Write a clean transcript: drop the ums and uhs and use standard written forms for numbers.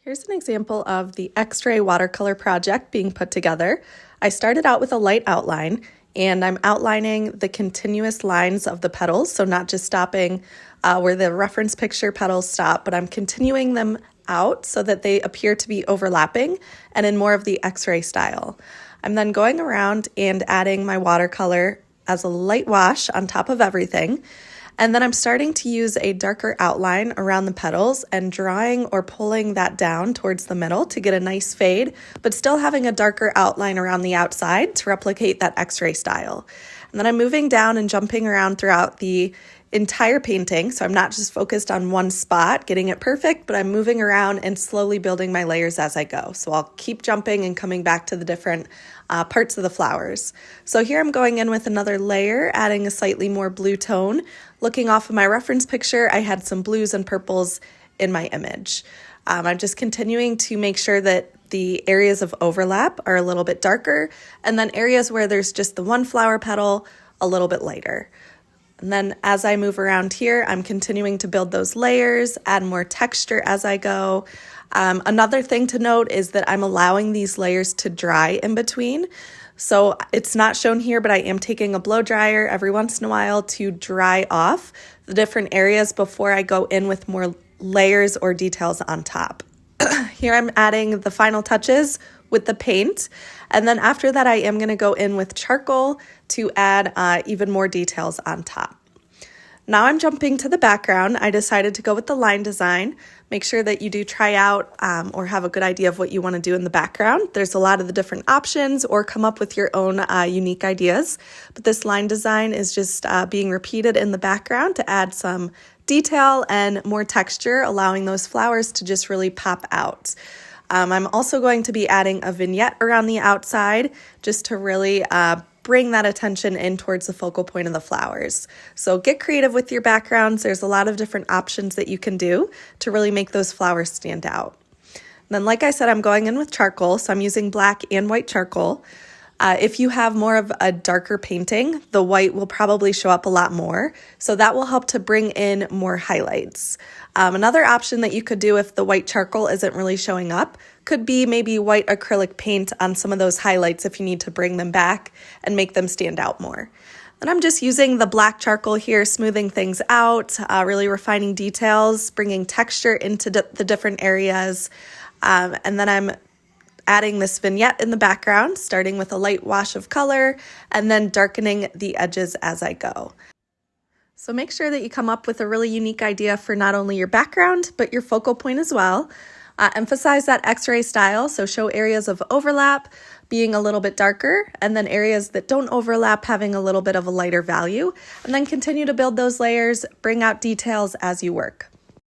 Here's an example of the X-Ray watercolor project being put together. I started out with a light outline, and I'm outlining the continuous lines of the petals, so not just stopping where the reference picture petals stop, but I'm continuing them out so that they appear to be overlapping and in more of the X-ray style. I'm then going around and adding my watercolor as a light wash on top of everything. And then I'm starting to use a darker outline around the petals and drawing or pulling that down towards the middle to get a nice fade, but still having a darker outline around the outside to replicate that X-ray style. And then I'm moving down and jumping around throughout the entire painting, so I'm not just focused on one spot, getting it perfect, but I'm moving around and slowly building my layers as I go. So I'll keep jumping and coming back to the different parts of the flowers. So here I'm going in with another layer, adding a slightly more blue tone. Looking off of my reference picture, I had some blues and purples in my image. I'm just continuing to make sure that the areas of overlap are a little bit darker, and then areas where there's just the one flower petal, a little bit lighter. And then as I move around here, I'm continuing to build those layers, add more texture as I go. Another thing to note is that I'm allowing these layers to dry in between. So it's not shown here, but I am taking a blow dryer every once in a while to dry off the different areas before I go in with more layers or details on top. Here I'm adding the final touches with the paint, and then after that I am going to go in with charcoal to add even more details on top. Now I'm jumping to the background. I decided to go with the line design. Make sure that you do try out or have a good idea of what you want to do in the background. There's a lot of the different options, or come up with your own unique ideas. But this line design is just being repeated in the background to add some detail and more texture, allowing those flowers to just really pop out. I'm also going to be adding a vignette around the outside just to really bring that attention in towards the focal point of the flowers. So get creative with your backgrounds. There's a lot of different options that you can do to really make those flowers stand out. And then, like I said, I'm going in with charcoal, so I'm using black and white charcoal. If you have more of a darker painting, the white will probably show up a lot more, so that will help to bring in more highlights. Another option that you could do if the white charcoal isn't really showing up could be maybe white acrylic paint on some of those highlights if you need to bring them back and make them stand out more. And I'm just using the black charcoal here, smoothing things out, really refining details, bringing texture into the different areas, and then I'm adding this vignette in the background, starting with a light wash of color and then darkening the edges as I go. So make sure that you come up with a really unique idea for not only your background, but your focal point as well. Emphasize that X-ray style, so show areas of overlap being a little bit darker, and then areas that don't overlap having a little bit of a lighter value, and then continue to build those layers, bring out details as you work.